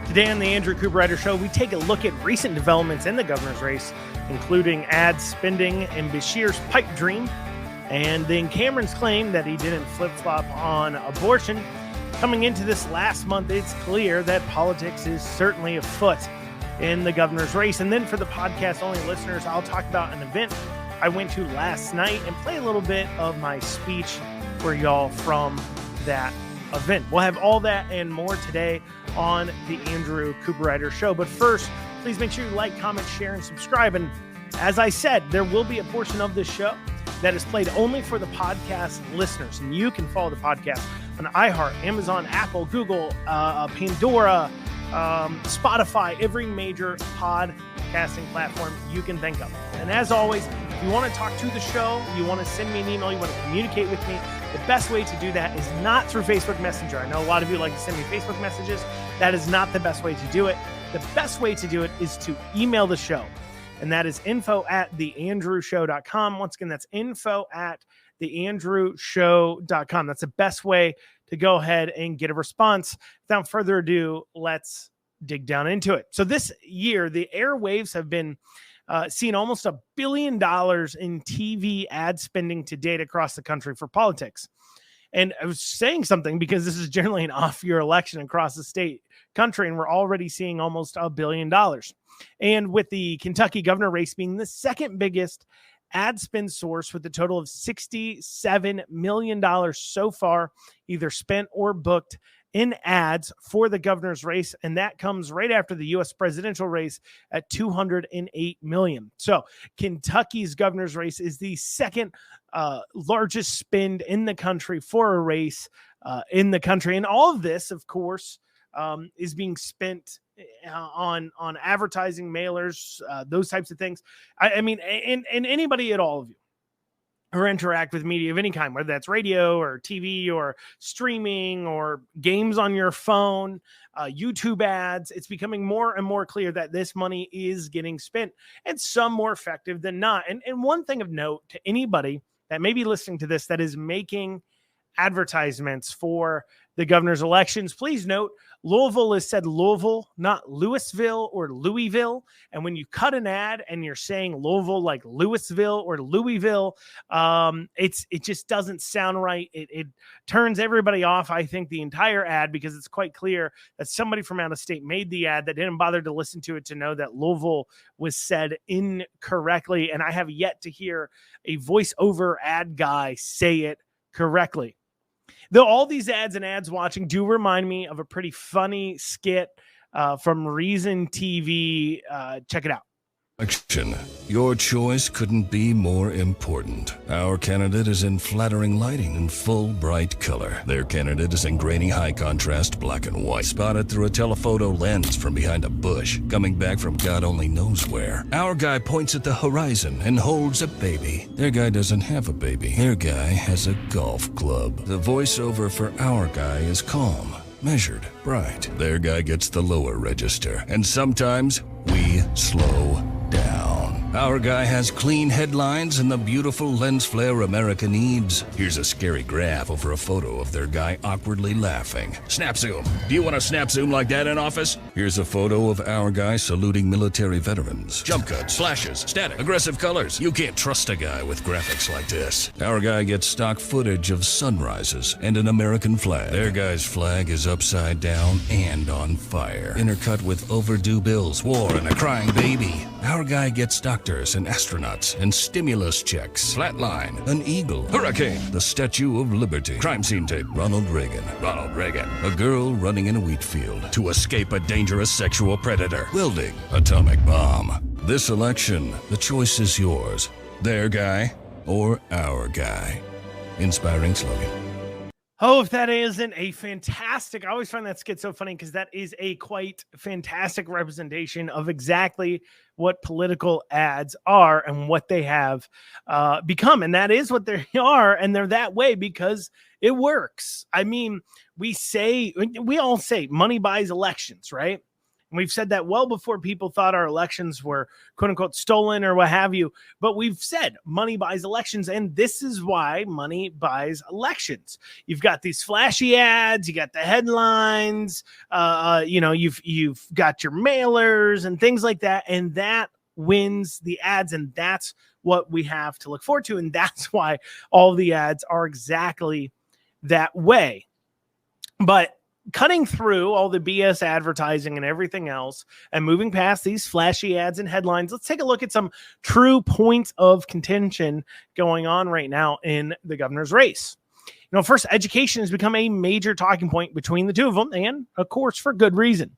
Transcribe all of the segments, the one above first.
Today on the Andrew Cooperrider Show, we take a look at recent developments in the governor's race, including ad spending and Beshear's pipe dream, and then Cameron's claim that he didn't flip-flop on abortion. Coming into this last month, it's clear that politics is certainly afoot in the governor's race. And then for the podcast-only listeners, I'll talk about an event I went to last night and play a little bit of my speech for y'all from that event. We'll have all that and more today on the Andrew Cooperrider Show. But first, please make sure you like, comment, share, and subscribe. And as I said, there will be a portion of this show that is played only for the podcast listeners. And you can follow the podcast on iHeart, Amazon, Apple, Google, Pandora, Spotify, every major podcasting platform you can think of. And as always, if you want to talk to the show, you want to send me an email, you want to communicate with me, the best way to do that is not through Facebook Messenger. I know a lot of you like to send me Facebook messages. That is not the best way to do it. The best way to do it is to email the show. And that is info@theandrewshow.com. Once again, that's info@theandrewshow.com. That's the best way to go ahead and get a response. Without further ado, let's dig down into it. So this year, the airwaves have been seen almost $1 billion in TV ad spending to date across the country for politics. And I was saying something because this is generally an off-year election across the country, and we're already seeing almost $1 billion. And with the Kentucky governor race being the second biggest ad spend source with a total of $67 million so far, either spent or booked in ads for the governor's race. And that comes right after the U.S. presidential race at $208 million. So Kentucky's governor's race is the second largest spend in the country for a race in the country. And all of this, of course, is being spent on advertising, mailers, those types of things. I mean, and anybody at all of you or interact with media of any kind, whether that's radio or TV or streaming or games on your phone, YouTube ads, it's becoming more and more clear that this money is getting spent, and some more effective than not. And one thing of note to anybody that may be listening to this that is making advertisements for the governor's elections, please note Louisville is said Louisville, not Louisville or Louisville. And when you cut an ad and you're saying Louisville like Louisville or Louisville, it just doesn't sound right. It turns everybody off, I think, the entire ad, because it's quite clear that somebody from out of state made the ad that didn't bother to listen to it to know that Louisville was said incorrectly. And I have yet to hear a voiceover ad guy say it correctly. Though all these ads and ads watching do remind me of a pretty funny skit from Reason TV. Check it out. Your choice couldn't be more important. Our candidate is in flattering lighting and full bright color. Their candidate is in grainy high contrast black and white, spotted through a telephoto lens from behind a bush, coming back from God only knows where. Our guy points at the horizon and holds a baby. Their guy doesn't have a baby. Their guy has a golf club. The voiceover for our guy is calm, measured, bright. Their guy gets the lower register, and sometimes we slow down. Our guy has clean headlines and the beautiful lens flare America needs. Here's a scary graph over a photo of their guy awkwardly laughing. Snap zoom. Do you want a snap zoom like that in office? Here's a photo of our guy saluting military veterans. Jump cuts, flashes, static, aggressive colors. You can't trust a guy with graphics like this. Our guy gets stock footage of sunrises and an American flag. Their guy's flag is upside down and on fire, intercut with overdue bills, war, and a crying baby. Our guy gets doctors and astronauts and stimulus checks. Flatline, an eagle, hurricane, the Statue of Liberty, crime scene tape, Ronald Reagan, a girl running in a wheat field to escape a dangerous sexual predator, wielding atomic bomb. This election, the choice is yours. Their guy or our guy. Inspiring slogan. Oh, if that isn't a fantastic, I always find that skit so funny because that is a quite fantastic representation of exactly what political ads are and what they have become. And that is what they are. And they're that way because it works. I mean, we all say money buys elections, right? And we've said that well before people thought our elections were quote unquote stolen or what have you. But we've said money buys elections. And this is why money buys elections. You've got these flashy ads, you got the headlines, you've got your mailers and things like that. And that wins the ads. And that's what we have to look forward to. And that's why all the ads are exactly that way. But cutting through all the BS advertising and everything else and moving past these flashy ads and headlines, let's take a look at some true points of contention going on right now in the governor's race. First, education has become a major talking point between the two of them, and of course, for good reason.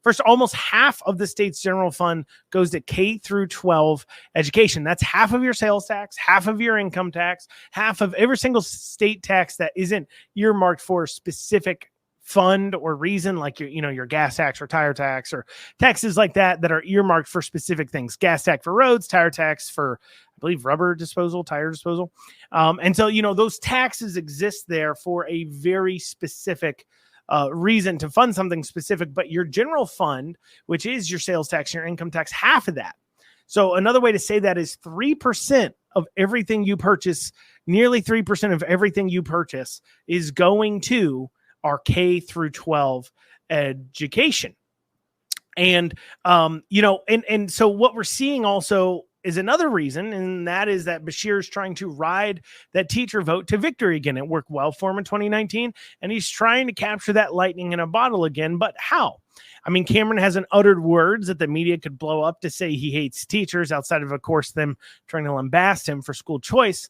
First, almost half of the state's general fund goes to K through 12 education. That's half of your sales tax, half of your income tax, half of every single state tax that isn't earmarked for a specific fund or reason, like your gas tax or tire tax or taxes like that are earmarked for specific things. Gas tax for roads, tire tax for, I believe, rubber disposal, tire disposal. And so, those taxes exist there for a very specific reason to fund something specific. But your general fund, which is your sales tax, your income tax, half of that. So another way to say that is 3% of everything you purchase, nearly 3% of everything you purchase is going to our K through 12 education. And, and so what we're seeing also is another reason, and that is that Beshear is trying to ride that teacher vote to victory again. It worked well for him in 2019, and he's trying to capture that lightning in a bottle again. But how? I mean, Cameron hasn't uttered words that the media could blow up to say he hates teachers, outside of course, them trying to lambast him for school choice.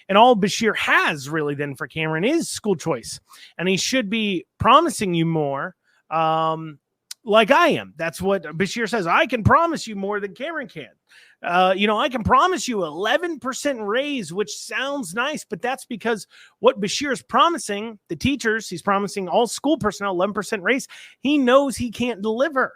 And all Beshear has really then for Cameron is school choice. And he should be promising you more like I am. That's what Beshear says. I can promise you more than Cameron can. I can promise you 11% raise, which sounds nice, but that's because what Beshear is promising the teachers, he's promising all school personnel 11% raise. He knows he can't deliver.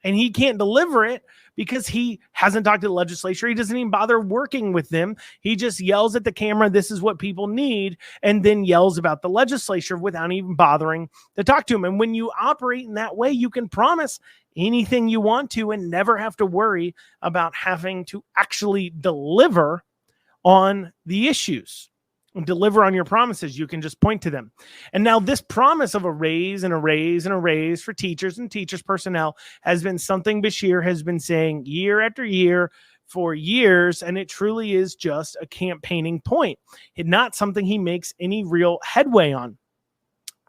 And he can't deliver it because he hasn't talked to the legislature. He doesn't even bother working with them. He just yells at the camera, this is what people need, and then yells about the legislature without even bothering to talk to him. And when you operate in that way, you can promise anything you want to and never have to worry about having to actually deliver on the issues. And deliver on your promises. You can just point to them. And now this promise of a raise and a raise and a raise for teachers and teachers personnel has been something Beshear has been saying year after year for years, and it truly is just a campaigning point. It's not something he makes any real headway on.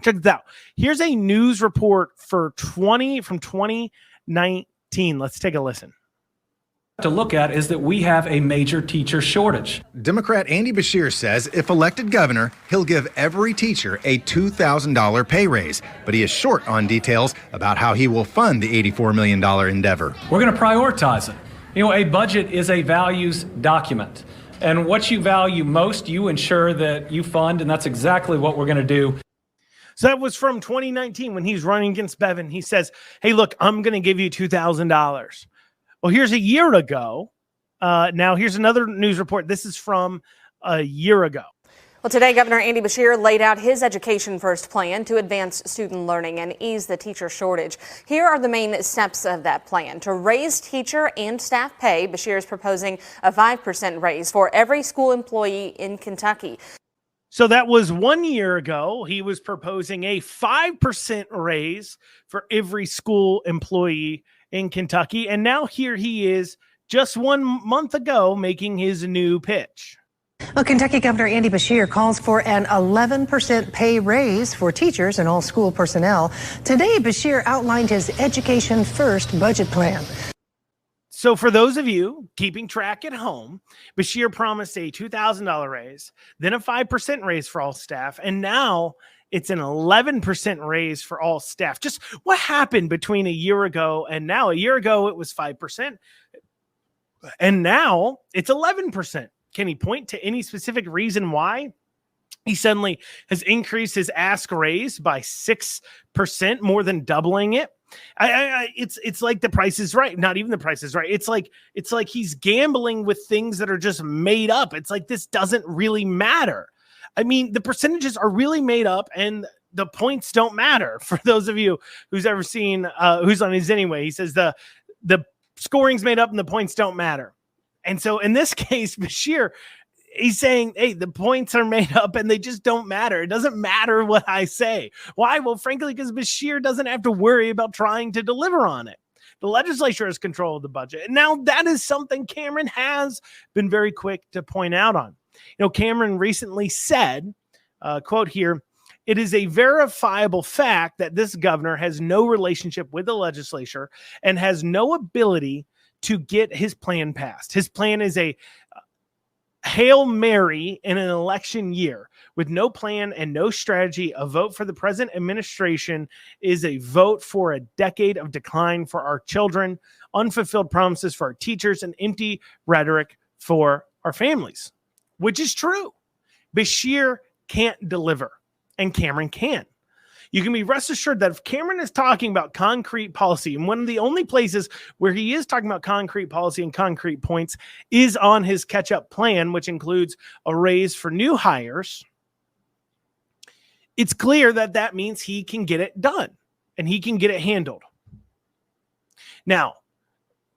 Check this out. Here's a news report from 2019. Let's take a listen. To look at is that we have a major teacher shortage. Democrat Andy Beshear says if elected governor, he'll give every teacher a $2,000 pay raise, but he is short on details about how he will fund the $84 million endeavor. We're going to prioritize it. A budget is a values document, and what you value most, you ensure that you fund, and that's exactly what we're going to do. So that was from 2019 when he's running against Bevin. He says, hey, look, I'm going to give you $2,000. Well, here's a year ago. Now, here's another news report. This is from a year ago. Well, today, Governor Andy Beshear laid out his Education First plan to advance student learning and ease the teacher shortage. Here are the main steps of that plan. To raise teacher and staff pay, Beshear is proposing a 5% raise for every school employee in Kentucky. So that was 1 year ago. He was proposing a 5% raise for every school employee in Kentucky. And now here he is just 1 month ago making his new pitch. Well, Kentucky Governor Andy Beshear calls for an 11% pay raise for teachers and all school personnel. Today, Beshear outlined his Education First budget plan. So for those of you keeping track at home, Beshear promised a $2,000 raise, then a 5% raise for all staff, and now it's an 11% raise for all staff. Just what happened between a year ago and now? A year ago, it was 5%, and now it's 11%. Can he point to any specific reason why he suddenly has increased his ask raise by 6%, more than doubling it? It's like the Price is Right. Not even the Price is Right. It's like he's gambling with things that are just made up. It's like this doesn't really matter. I mean, the percentages are really made up, and the points don't matter. For those of you who's ever seen, who's on his anyway, he says the scoring's made up and the points don't matter. And so in this case, Beshear, he's saying, hey, the points are made up and they just don't matter. It doesn't matter what I say. Why? Well, frankly, because Beshear doesn't have to worry about trying to deliver on it. The legislature has control of the budget. And now that is something Cameron has been very quick to point out on. Cameron recently said, quote here, "It is a verifiable fact that this governor has no relationship with the legislature and has no ability to get his plan passed. His plan is a Hail Mary in an election year with no plan and no strategy. A vote for the present administration is a vote for a decade of decline for our children, unfulfilled promises for our teachers, and empty rhetoric for our families," which is true. Beshear can't deliver, and Cameron can. You can be rest assured that if Cameron is talking about concrete policy, and one of the only places where he is talking about concrete policy and concrete points is on his catch-up plan, which includes a raise for new hires, it's clear that that means he can get it done and he can get it handled. Now,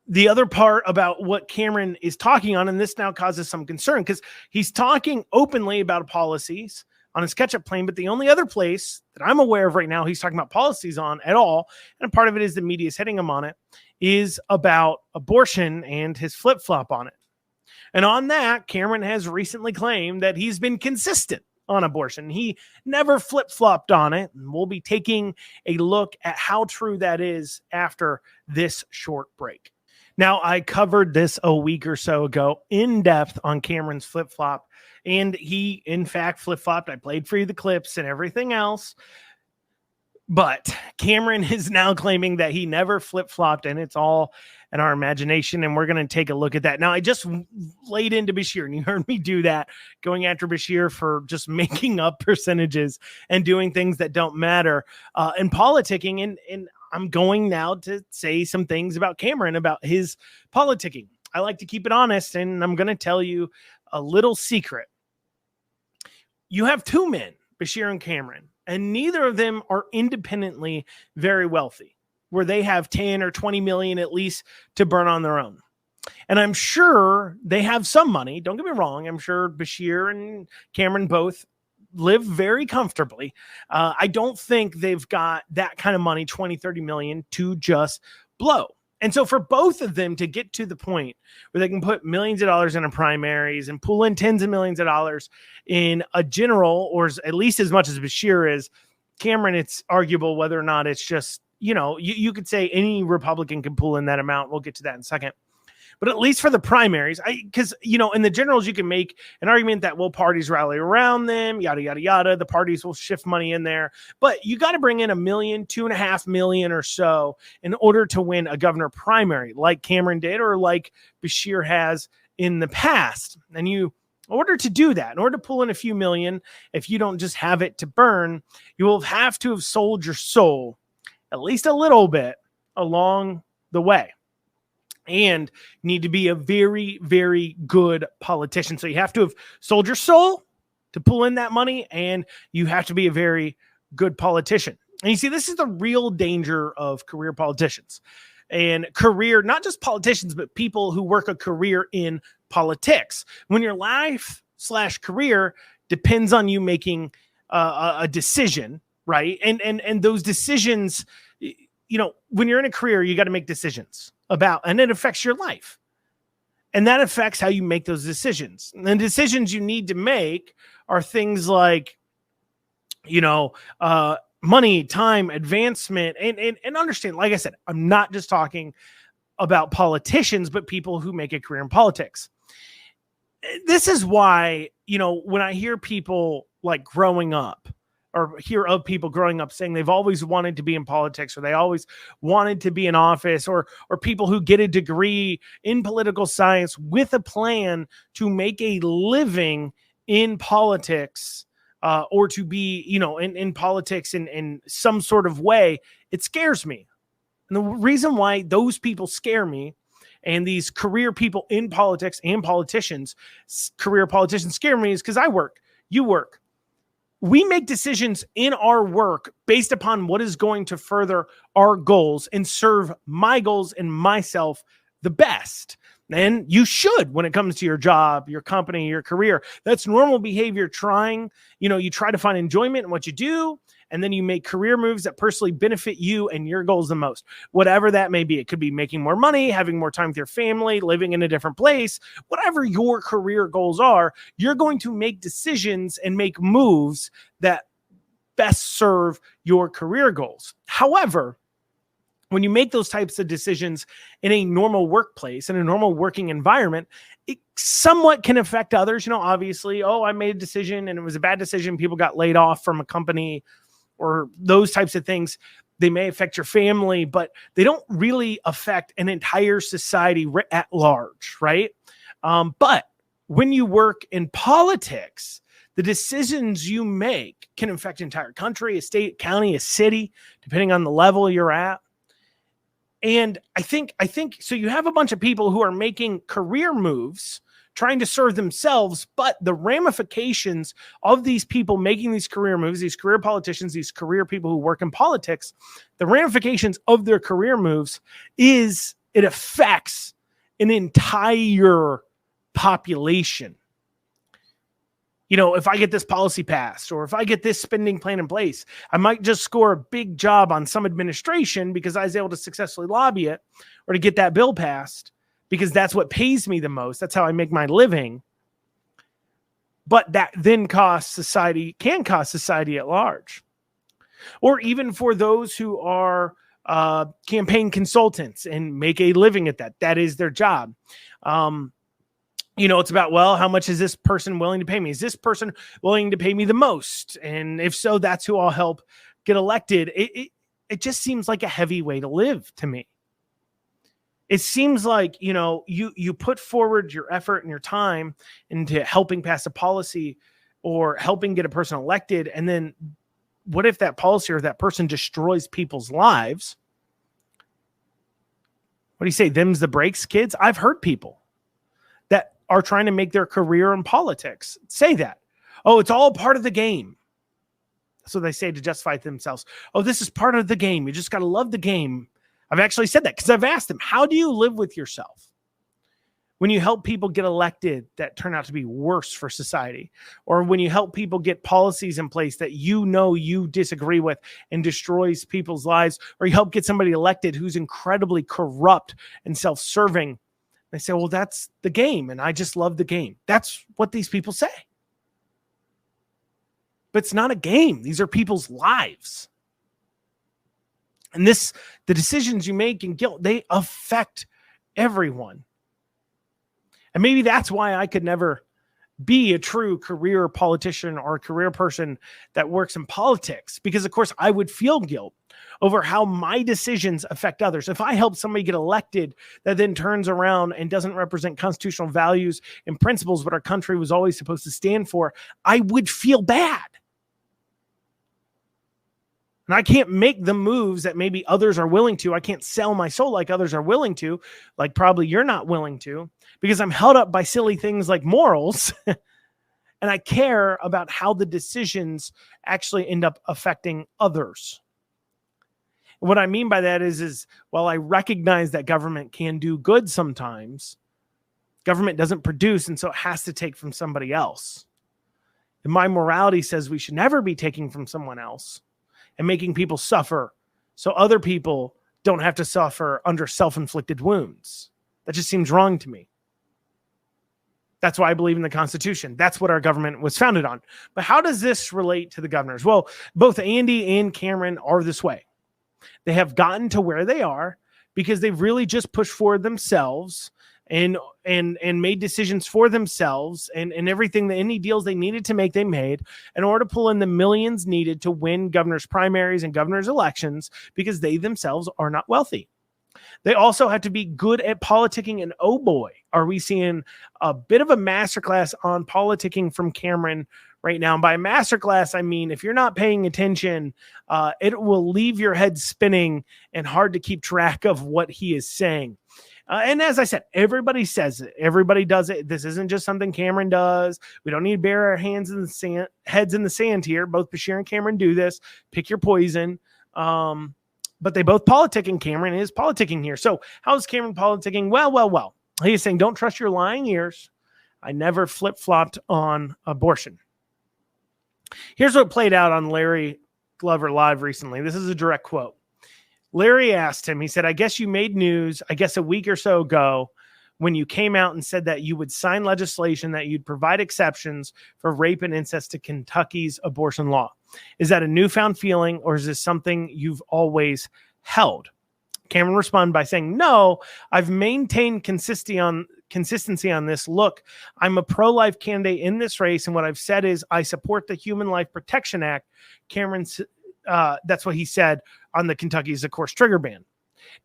the other part about what Cameron is talking on, and this now causes some concern because he's talking openly about policies on his catch-up plan, but the only other place that I'm aware of right now he's talking about policies on at all, and part of it is the media is hitting him on it, is about abortion and his flip-flop on it. And on that, Cameron has recently claimed that he's been consistent on abortion. He never flip-flopped on it, and we'll be taking a look at how true that is after this short break. Now, I covered this a week or so ago in depth on Cameron's flip-flop, and he, in fact, flip-flopped. I played for you the clips and everything else. But Cameron is now claiming that he never flip-flopped, and it's all in our imagination, and we're going to take a look at that. Now, I just laid into Beshear, and you heard me do that, going after Beshear for just making up percentages and doing things that don't matter and politicking, and I'm going now to say some things about Cameron, about his politicking. I like to keep it honest, and I'm going to tell you a little secret. You have two men, Beshear and Cameron, and neither of them are independently very wealthy, where they have 10 or 20 million at least to burn on their own. And I'm sure they have some money. Don't get me wrong. I'm sure Beshear and Cameron both live very comfortably. I don't think they've got that kind of money, 20, 30 million, to just blow. And so for both of them to get to the point where they can put millions of dollars in a primaries and pull in tens of millions of dollars in a general, or at least as much as Beshear is, Cameron, it's arguable whether or not it's just, you could say any Republican can pull in that amount. We'll get to that in a second. But at least for the primaries, because, in the generals, you can make an argument that, well, parties rally around them, yada, yada, yada. The parties will shift money in there. But you got to bring in $1 million, $2.5 million or so in order to win a governor primary like Cameron did or like Beshear has in the past. And in order to do that, in order to pull in a few million, if you don't just have it to burn, you will have to have sold your soul at least a little bit along the way. And need to be a very, very good politician. So you have to have sold your soul to pull in that money, and you have to be a very good politician. And you see, this is the real danger of career politicians and not just politicians, but people who work a career in politics. When your life/career depends on you making a decision, right? And those decisions, when you're in a career, you got to make decisions about, and it affects your life. And that affects how you make those decisions. And the decisions you need to make are things like, money, time, advancement, and understand, like I said, I'm not just talking about politicians, but people who make a career in politics. This is why, when I hear people like growing up, or hear of people growing up saying they've always wanted to be in politics, or they always wanted to be in office, or people who get a degree in political science with a plan to make a living in politics, or to be, in politics in some sort of way, it scares me. And the reason why those people scare me, and these career people in politics and career politicians scare me, is because I work, you work. we make decisions in our work based upon what is going to further our goals and serve my goals and myself the best. And you should when it comes to your job, your company, your career. That's normal behavior. You try to find enjoyment in what you do, and then you make career moves that personally benefit you and your goals the most. Whatever that may be. It could be making more money, having more time with your family, living in a different place. Whatever your career goals are, you're going to make decisions and make moves that best serve your career goals. However, when you make those types of decisions in a normal workplace, in a normal working environment, it somewhat can affect others. Obviously, I made a decision and it was a bad decision. People got laid off from a company or those types of things. They may affect your family, but they don't really affect an entire society at large, right? But when you work in politics, the decisions you make can affect an entire country, a state, county, a city, depending on the level you're at. And I think so you have a bunch of people who are making career moves, trying to serve themselves, but the ramifications of these people making these career moves, these career politicians, these career people who work in politics, the ramifications of their career moves is it affects an entire population. If I get this policy passed or if I get this spending plan in place, I might just score a big job on some administration because I was able to successfully lobby it or to get that bill passed because that's what pays me the most. That's how I make my living. But that then can cost society at large. Or even for those who are campaign consultants and make a living at that. That is their job. It's about, how much is this person willing to pay me? Is this person willing to pay me the most? And if so, that's who I'll help get elected. It just seems like a heavy way to live to me. It seems like, you put forward your effort and your time into helping pass a policy or helping get a person elected. And then what if that policy or that person destroys people's lives? What do you say? Them's the breaks, kids? I've heard people that are trying to make their career in politics say that. It's all part of the game. That's what they say to justify themselves. This is part of the game. You just got to love the game. I've actually said that because I've asked them, how do you live with yourself when you help people get elected that turn out to be worse for society? Or when you help people get policies in place that you disagree with and destroys people's lives, or you help get somebody elected who's incredibly corrupt and self-serving? They say, that's the game, and I just love the game. That's what these people say. But it's not a game. These are people's lives. And the decisions you make in guilt, they affect everyone. And maybe that's why I could never be a true career politician or a career person that works in politics, because of course I would feel guilt over how my decisions affect others. If I help somebody get elected that then turns around and doesn't represent constitutional values and principles what our country was always supposed to stand for, I would feel bad. And I can't make the moves that maybe others are willing to. I can't sell my soul like others are willing to, like probably you're not willing to, because I'm held up by silly things like morals. And I care about how the decisions actually end up affecting others. What I mean by that is while I recognize that government can do good sometimes, government doesn't produce, and so it has to take from somebody else. And my morality says we should never be taking from someone else and making people suffer so other people don't have to suffer under self-inflicted wounds. That just seems wrong to me. That's why I believe in the Constitution. That's what our government was founded on. But how does this relate to the governors? Well, both Andy and Cameron are this way. They have gotten to where they are because they've really just pushed forward themselves and made decisions for themselves and everything, that any deals they needed to make, they made in order to pull in the millions needed to win governor's primaries and governor's elections, because they themselves are not wealthy. They also have to be good at politicking, and oh boy, are we seeing a bit of a masterclass on politicking from Cameron right now. And by masterclass, I mean, if you're not paying attention, it will leave your head spinning and hard to keep track of what he is saying. And as I said, everybody says it. Everybody does it. This isn't just something Cameron does. We don't need to bury our heads in the sand here. Both Beshear and Cameron do this. Pick your poison. But they both politic, and Cameron is politicking here. So how is Cameron politicking? Well. He is saying, don't trust your lying ears. I never flip-flopped on abortion. Here's what played out on Larry Glover Live recently. This is a direct quote. Larry asked him, he said, I guess you made news, I guess a week or so ago, when you came out and said that you would sign legislation that you'd provide exceptions for rape and incest to Kentucky's abortion law. Is that a newfound feeling, or is this something you've always held? Cameron responded by saying, no, I've maintained consistency on this. Look, I'm a pro-life candidate in this race, and what I've said is I support the Human Life Protection Act. Cameron's that's what he said on the Kentucky's, of course, trigger ban.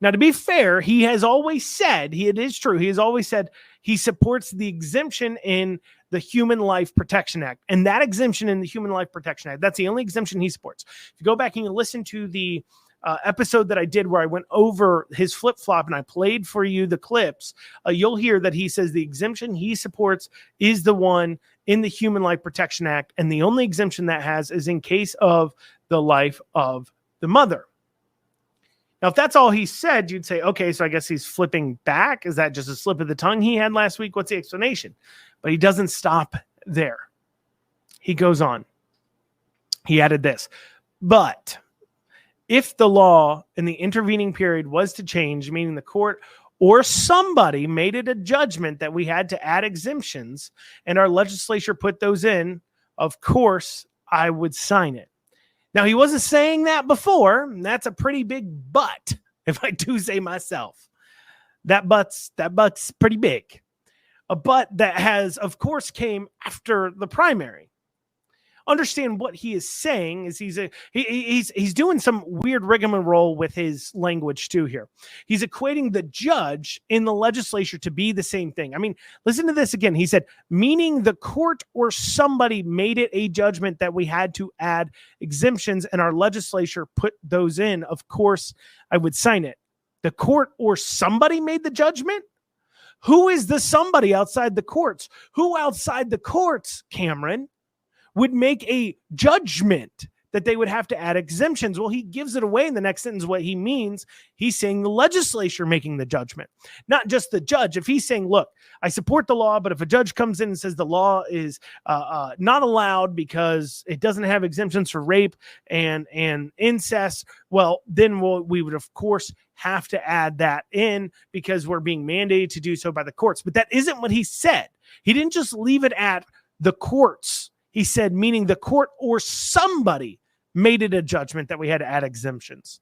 Now, to be fair, he has always said, it is true, he has always said he supports the exemption in the Human Life Protection Act. And that exemption in the Human Life Protection Act, that's the only exemption he supports. If you go back and you listen to the episode that I did where I went over his flip-flop and I played for you the clips, you'll hear that he says the exemption he supports is the one in the Human Life Protection Act. And the only exemption that has is in case of the life of the mother. Now, if that's all he said, you'd say, okay, so I guess he's flipping back. Is that just a slip of the tongue he had last week? What's the explanation? But he doesn't stop there. He goes on. He added this. But if the law in the intervening period was to change, meaning the court or somebody made it a judgment that we had to add exemptions and our legislature put those in, of course, I would sign it. Now, he wasn't saying that before. And that's a pretty big but, if I do say myself. That butt's pretty big. A but that has, of course, came after the primary. Understand what he is saying is he's doing some weird rigmarole with his language too here. He's equating the judge in the legislature to be the same thing. I mean, listen to this again. He said, meaning the court or somebody made it a judgment that we had to add exemptions and our legislature put those in. Of course, I would sign it. The court or somebody made the judgment? Who is the somebody outside the courts? Who outside the courts, Cameron, would make a judgment that they would have to add exemptions? Well, he gives it away in the next sentence. What he means, he's saying the legislature making the judgment, not just the judge. If he's saying, look, I support the law, but if a judge comes in and says the law is not allowed because it doesn't have exemptions for rape and incest, well, then we would, of course, have to add that in because we're being mandated to do so by the courts. But that isn't what he said. He didn't just leave it at the courts. He said, meaning the court or somebody made it a judgment that we had to add exemptions.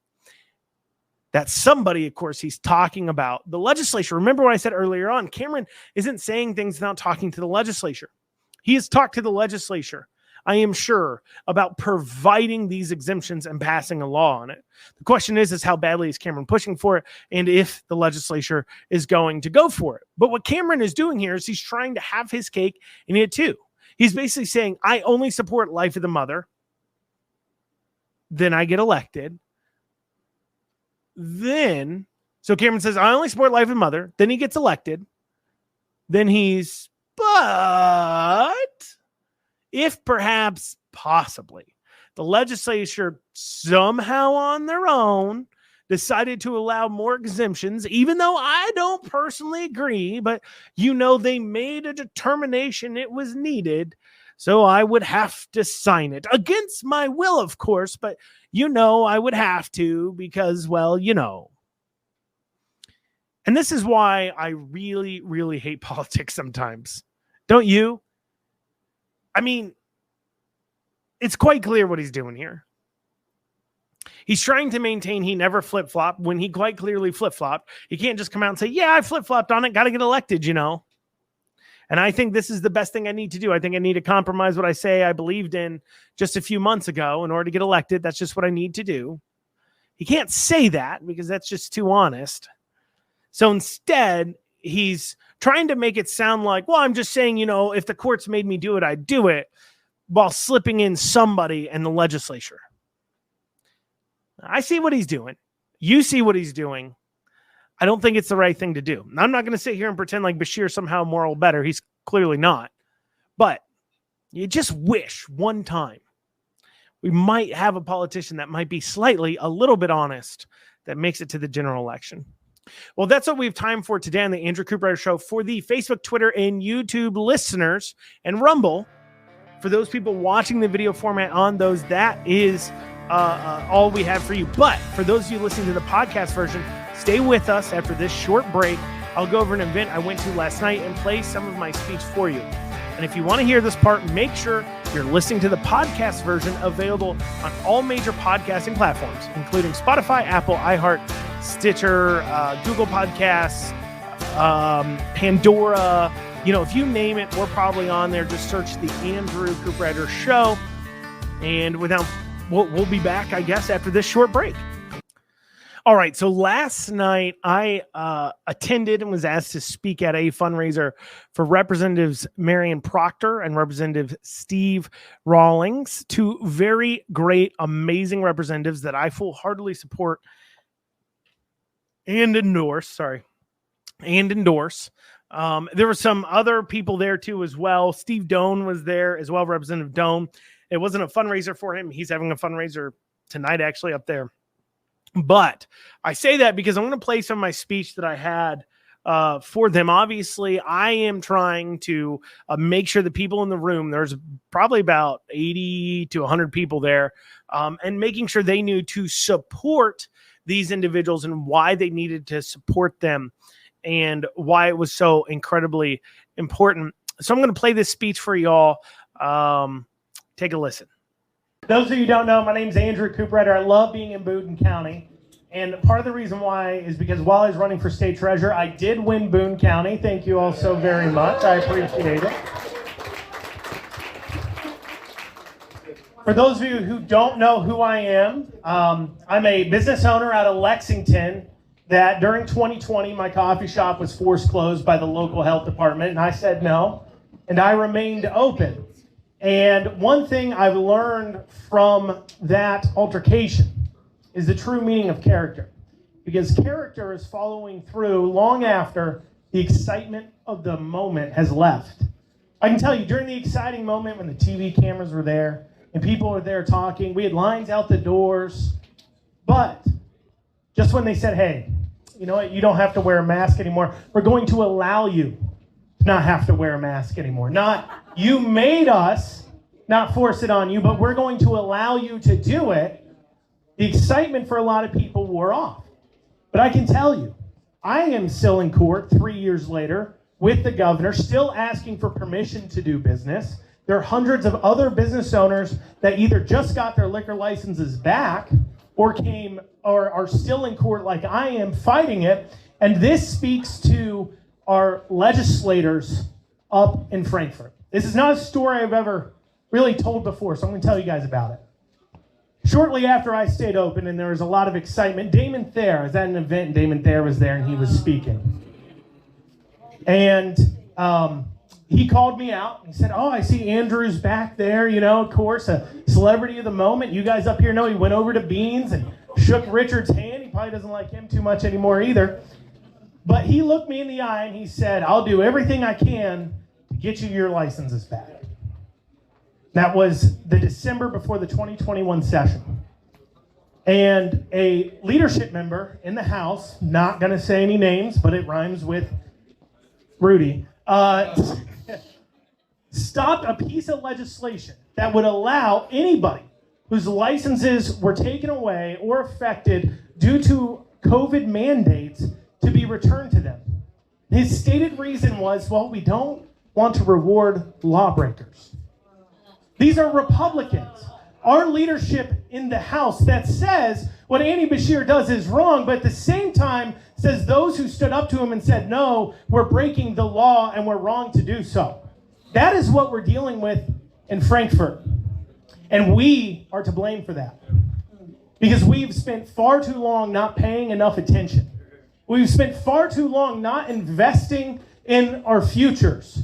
That somebody, of course, he's talking about the legislature. Remember what I said earlier on, Cameron isn't saying things without talking to the legislature. He has talked to the legislature, I am sure, about providing these exemptions and passing a law on it. The question is how badly is Cameron pushing for it and if the legislature is going to go for it. But what Cameron is doing here is he's trying to have his cake and eat it too. He's basically saying, I only support life of the mother. Then I get elected. So Cameron says, I only support life of the mother. Then he gets elected. Then but if perhaps possibly the legislature somehow on their own decided to allow more exemptions, even though I don't personally agree, but they made a determination it was needed, so I would have to sign it against my will, of course, but I would have to because, And this is why I really, really hate politics sometimes. Don't you? I mean, it's quite clear what he's doing here. He's trying to maintain he never flip-flopped when he quite clearly flip-flopped. He can't just come out and say, yeah, I flip-flopped on it. Got to get elected, And I think this is the best thing I need to do. I think I need to compromise what I say I believed in just a few months ago in order to get elected. That's just what I need to do. He can't say that because that's just too honest. So instead, he's trying to make it sound like, well, I'm just saying, if the courts made me do it, I'd do it, while slipping in somebody in the legislature. I see what he's doing. You see what he's doing. I don't think it's the right thing to do. I'm not going to sit here and pretend like Beshear somehow moral better. He's clearly not. But you just wish one time we might have a politician that might be slightly, a little bit honest, that makes it to the general election. Well, that's what we have time for today on the Andrew Cooperrider Show. For the Facebook, Twitter, and YouTube listeners, and Rumble, for those people watching the video format on those, that is all we have for you. But for those of you listening to the podcast version, stay with us after this short break. I'll go over an event I went to last night and play some of my speech for you. And if you want to hear this part, make sure you're listening to the podcast version, available on all major podcasting platforms, including Spotify, Apple, iHeart, Stitcher, Google Podcasts, Pandora. You know, if you name it, we're probably on there. Just search the Andrew Cooperrider Show. And we'll be back, I guess, after this short break. All right, so last night I attended and was asked to speak at a fundraiser for Representatives Marion Proctor and Representative Steve Rawlings, two very great, amazing representatives that I full-heartedly support and endorse. There were some other people there too as well. Steve Doan was there as well, Representative Doan. It wasn't a fundraiser for him. He's having a fundraiser tonight, actually, up there. But I say that because I'm going to play some of my speech that I had for them. Obviously, I am trying to make sure the people in the room, there's probably about 80 to 100 people there, and making sure they knew to support these individuals and why they needed to support them and why it was so incredibly important. So I'm going to play this speech for y'all. Take a listen. Those of you who don't know, my name is Andrew Cooperrider. I love being in Boone County. And part of the reason why is because while I was running for state treasurer, I did win Boone County. Thank you all so very much. I appreciate it. For those of you who don't know who I am, I'm a business owner out of Lexington that during 2020, my coffee shop was forced closed by the local health department. And I said no, and I remained open. And one thing I've learned from that altercation is the true meaning of character. Because character is following through long after the excitement of the moment has left. I can tell you, during the exciting moment when the TV cameras were there and people were there talking, we had lines out the doors. But just when they said, hey, you know what, you don't have to wear a mask anymore, we're going to allow you to not have to wear a mask anymore. Not you made us, not force it on you, but we're going to allow you to do it. The excitement for a lot of people wore off. But I can tell you, I am still in court 3 years later with the governor, still asking for permission to do business. There are hundreds of other business owners that either just got their liquor licenses back or are still in court like I am, fighting it. And this speaks to our legislators up in Frankfurt. This is not a story I've ever really told before, so I'm going to tell you guys about it. Shortly after I stayed open and there was a lot of excitement, Damon Thayer, I was at an event and Damon Thayer was there and he was speaking. And he called me out. He said, oh, I see Andrew's back there, you know, of course, a celebrity of the moment. You guys up here know he went over to Beans and shook Richard's hand. He probably doesn't like him too much anymore either. But he looked me in the eye and he said, I'll do everything I can to get you your licenses back. That was the December before the 2021 session. And a leadership member in the House, not going to say any names, but it rhymes with Rudy, stopped a piece of legislation that would allow anybody whose licenses were taken away or affected due to COVID mandates to be returned to them. His stated reason was, well, we don't want to reward lawbreakers. These are Republicans, our leadership in the House, that says what Andy Beshear does is wrong, but at the same time says those who stood up to him and said, no, we're breaking the law and we're wrong to do so. That is what we're dealing with in Frankfurt. And we are to blame for that. Because we've spent far too long not paying enough attention. We've spent far too long not investing in our futures.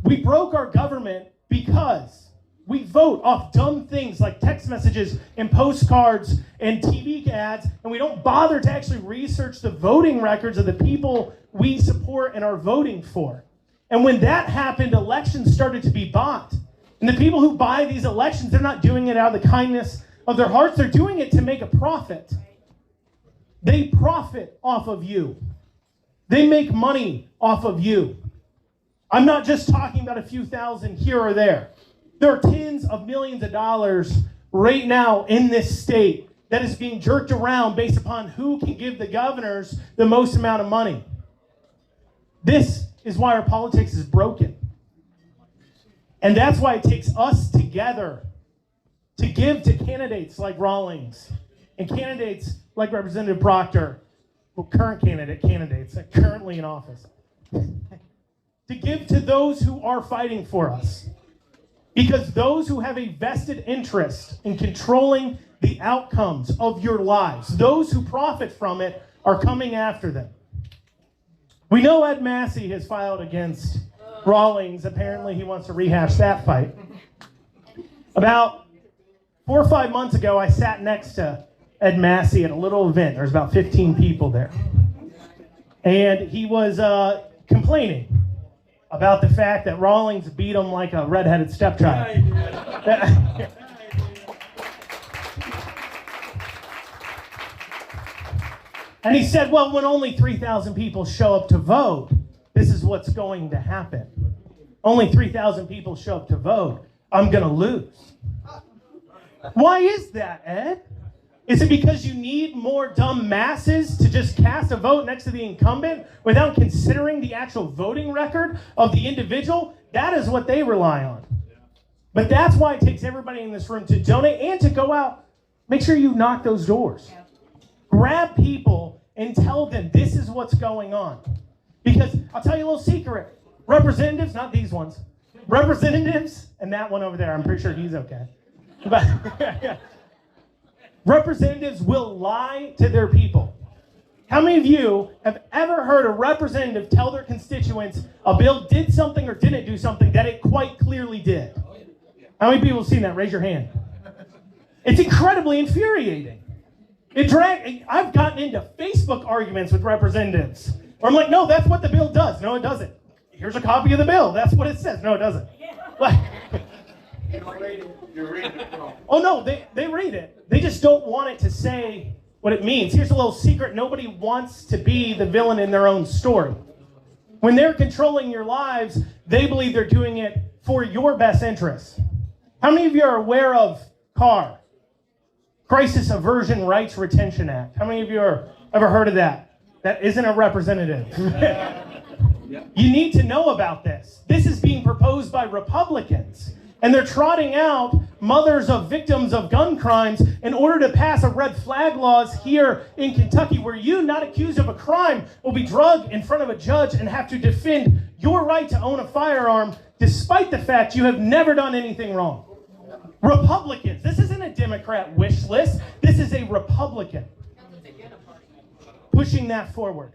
We broke our government because We vote off dumb things like text messages and postcards and TV ads, and we don't bother to actually research the voting records of the people we support and are voting for. And when that happened, elections started to be bought. And the people who buy these elections, they're not doing it out of the kindness of their hearts. They're doing it to make a profit. They profit off of you. They make money off of you. I'm not just talking about a few thousand here or there. There are tens of millions of dollars right now in this state that is being jerked around based upon who can give the governors the most amount of money. This is why our politics is broken. And that's why it takes us together to give to candidates like Rawlings and candidates like Representative Proctor, well, candidates currently in office, to give to those who are fighting for us. Because those who have a vested interest in controlling the outcomes of your lives, those who profit from it, are coming after them. We know Ed Massey has filed against Rawlings. Apparently he wants to rehash that fight. About 4 or 5 months ago, I sat next to Ed Massey at a little event. There was about 15 people there. And he was complaining about the fact that Rawlings beat him like a redheaded stepchild. And he said, well, when only 3,000 people show up to vote, this is what's going to happen. Only 3,000 people show up to vote. I'm going to lose. Why is that, Ed? Is it because you need more dumb masses to just cast a vote next to the incumbent without considering the actual voting record of the individual? That is what they rely on. But that's why it takes everybody in this room to donate and to go out. Make sure you knock those doors. Grab people and tell them this is what's going on. Because I'll tell you a little secret. Representatives, not these ones. Representatives, and that one over there, I'm pretty sure he's okay. But representatives will lie to their people. How many of you have ever heard a representative tell their constituents a bill did something or didn't do something that it quite clearly did? How many people have seen that? Raise your hand. It's incredibly infuriating. I've gotten into Facebook arguments with representatives where I'm like, no, that's what the bill does. No, it doesn't. Here's a copy of the bill. That's what it says. No, it doesn't. Like, You're reading it wrong. oh, no, they read it. They just don't want it to say what it means. Here's a little secret. Nobody wants to be the villain in their own story. When they're controlling your lives, they believe they're doing it for your best interests. How many of you are aware of CAR? Crisis Aversion Rights Retention Act. How many of you are ever heard of that? That isn't a representative. You need to know about this. This is being proposed by Republicans. And they're trotting out mothers of victims of gun crimes in order to pass a red flag laws here in Kentucky where you, not accused of a crime, will be drugged in front of a judge and have to defend your right to own a firearm despite the fact you have never done anything wrong. Republicans, this isn't a Democrat wish list. This is a Republican pushing that forward.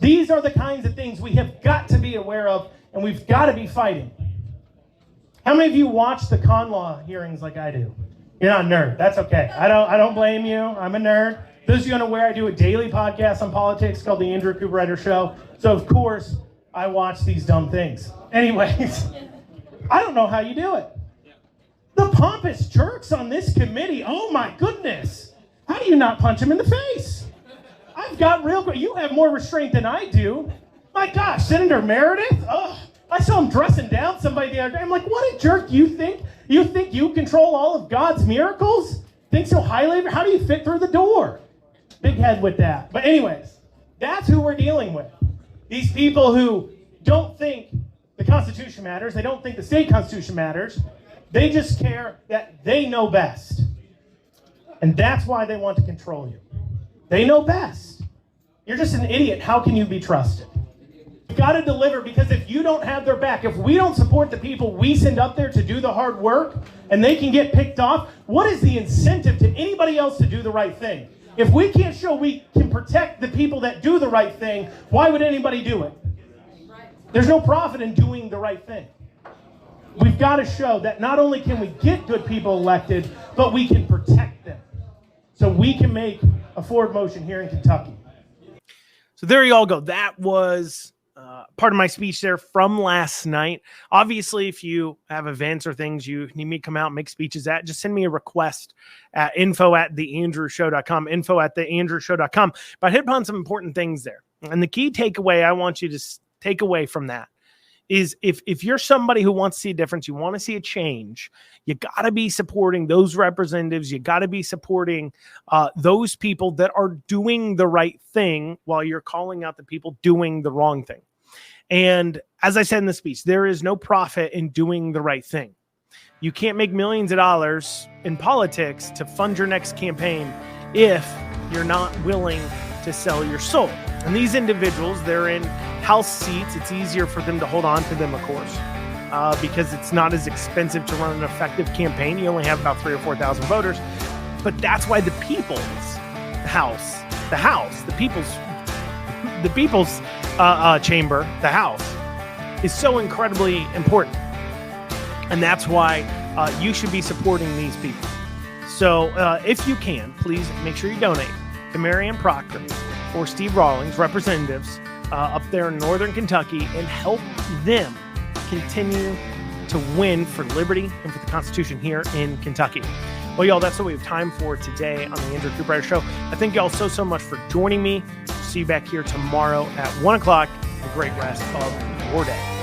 These are the kinds of things we have got to be aware of and we've got to be fighting. How many of you watch the con law hearings like I do? You're not a nerd. That's okay. I don't blame you. I'm a nerd. Those of you unaware, I do a daily podcast on politics called the Andrew Cooperrider Show. So, of course, I watch these dumb things. Anyways, I don't know how you do it. The pompous jerks on this committee, oh my goodness. How do you not punch them in the face? I've got you have more restraint than I do. My gosh, Senator Meredith? Oh, I saw him dressing down somebody the other day. I'm like, what a jerk you think? You think you control all of God's miracles? Think so highly of it? How do you fit through the door? Big head with that. But anyways, that's who we're dealing with. These people who don't think the Constitution matters. They don't think the state Constitution matters. They just care that they know best. And that's why they want to control you. They know best. You're just an idiot. How can you be trusted? You've got to deliver, because if you don't have their back, if we don't support the people we send up there to do the hard work and they can get picked off, what is the incentive to anybody else to do the right thing? If we can't show we can protect the people that do the right thing, why would anybody do it? There's no profit in doing the right thing. We've got to show that not only can we get good people elected, but we can protect them. So we can make a forward motion here in Kentucky. So there you all go. That was part of my speech there from last night. Obviously, if you have events or things you need me to come out and make speeches at, just send me a request at info@theandrewshow.com, info@theandrewshow.com. But I hit upon some important things there. And the key takeaway I want you to take away from that is if you're somebody who wants to see a difference, you want to see a change, you got to be supporting those representatives. You got to be supporting those people that are doing the right thing while you're calling out the people doing the wrong thing. And as I said in the speech, there is no profit in doing the right thing. You can't make millions of dollars in politics to fund your next campaign if you're not willing to sell your soul. And these individuals, they're in House seats. It's easier for them to hold on to them, of course, because it's not as expensive to run an effective campaign. You only have about 3,000 or 4,000 voters. But that's why the people's house, the people's chamber, the House, is so incredibly important. And that's why you should be supporting these people. So if you can, please make sure you donate to Marianne Proctor or Steve Rawlings, representatives up there in Northern Kentucky, and help them continue to win for liberty and for the Constitution here in Kentucky. Well, y'all, that's what we have time for today on the Andrew Cooperrider Show. I thank y'all so much for joining me. See you back here tomorrow at 1 o'clock. A great rest of your day.